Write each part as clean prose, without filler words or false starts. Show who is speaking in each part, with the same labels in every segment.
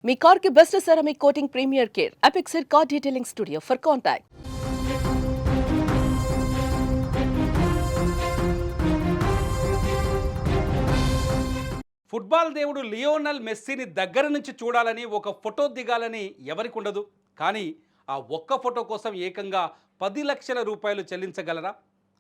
Speaker 1: మీ car కి best ceramic coating premier care Apexer car detailing studio for contact.
Speaker 2: Football దేవుడు Lionel మెస్సీని దగ్గర నుంచి చూడాలని ఒక ఫోటో దిగాలని ఎవరికి ఉండదు. కానీ ఆ ఒక్క ఫోటో కోసం ఏకంగా 10 లక్షల రూపాయలు చెల్లించగలరా?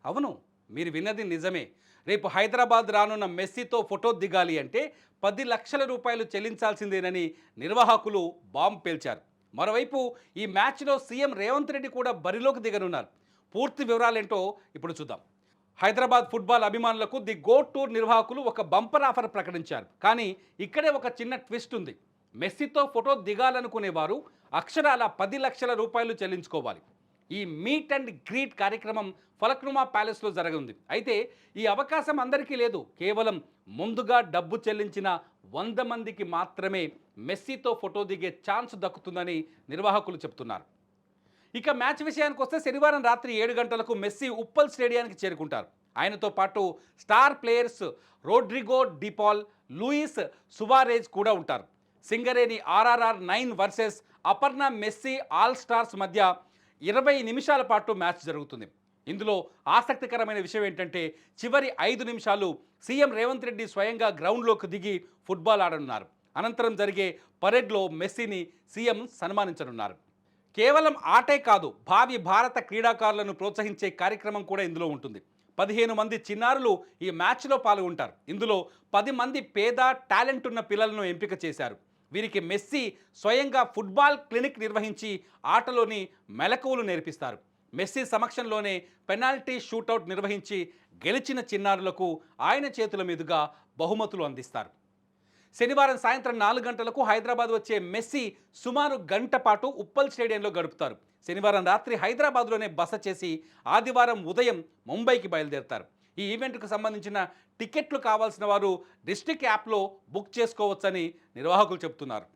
Speaker 2: అవును, మీరు విన్నది నిజమే. రేపు హైదరాబాద్ రానున్న మెస్సీతో ఫోటో దిగాలి అంటే 10 లక్షల రూపాయలు చెల్లించాల్సిందేనని నిర్వాహకులు బాంబు పేల్చారు. మరోవైపు ఈ మ్యాచ్లో సీఎం రేవంత్ రెడ్డి కూడా బరిలోకి దిగనున్నారు. పూర్తి వివరాలేంటో ఇప్పుడు చూద్దాం. హైదరాబాద్ ఫుట్బాల్ అభిమానులకు ది గోట్ టూర్ నిర్వాహకులు ఒక బంపర్ ఆఫర్ ప్రకటించారు. కానీ ఇక్కడే ఒక చిన్న ట్విస్ట్ ఉంది. మెస్సీతో ఫోటో దిగాలనుకునేవారు అక్షరాల 10 లక్షల రూపాయలు చెల్లించుకోవాలి. ఈ మీట్ అండ్ గ్రీట్ కార్యక్రమం ఫలక్నుమా ప్యాలెస్లో జరగనుంది. అయితే ఈ అవకాశం అందరికీ లేదు. కేవలం ముందుగా డబ్బు చెల్లించిన 100 మందికి మాత్రమే మెస్సీతో ఫోటో దిగే ఛాన్స్ దక్కుతుందని నిర్వాహకులు చెప్తున్నారు. ఇక మ్యాచ్ విషయానికి వస్తే శనివారం రాత్రి 7 గంటలకు మెస్సీ ఉప్పల్ స్టేడియానికి చేరుకుంటారు. ఆయనతో పాటు star players Rodrigo De Paul, Luis Suarez కూడా ఉంటారు. Singareni RRR 9 versus Aparna Messi all stars మధ్య 20 నిమిషాల పాటు మ్యాచ్ జరుగుతుంది. ఇందులో ఆసక్తికరమైన విషయం ఏంటంటే చివరి 5 నిమిషాలు సీఎం రేవంత్ రెడ్డి స్వయంగా గ్రౌండ్లోకి దిగి ఫుట్బాల్ ఆడనున్నారు. అనంతరం జరిగే పరేడ్లో మెస్సీని సీఎం సన్మానించనున్నారు. కేవలం ఆటే కాదు, భావి భారత క్రీడాకారులను ప్రోత్సహించే కార్యక్రమం కూడా ఇందులో ఉంటుంది. 15 మంది చిన్నారులు ఈ మ్యాచ్లో పాల్గొంటారు. ఇందులో 10 మంది పేద టాలెంట్ ఉన్న పిల్లలను ఎంపిక చేశారు. వీరికి మెస్సీ స్వయంగా ఫుట్బాల్ క్లినిక్ నిర్వహించి ఆటలోని మెలకువలు నేర్పిస్తారు. మెస్సీ సమక్షంలోనే పెనాల్టీ షూటౌట్ నిర్వహించి గెలిచిన చిన్నారులకు ఆయన చేతుల మీదుగా బహుమతులు అందిస్తారు. శనివారం సాయంత్రం 4 గంటలకు హైదరాబాద్ వచ్చే మెస్సీ సుమారు గంట పాటు ఉప్పల్ స్టేడియంలో గడుపుతారు. శనివారం రాత్రి హైదరాబాద్లోనే బస చేసి ఆదివారం ఉదయం ముంబైకి బయలుదేరుతారు. ఈ ఈవెంట్కు సంబంధించిన టికెట్లు కావాల్సిన వారు డిస్ట్రిక్ట్ యాప్లో బుక్ చేసుకోవచ్చని నిర్వాహకులు చెబుతున్నారు.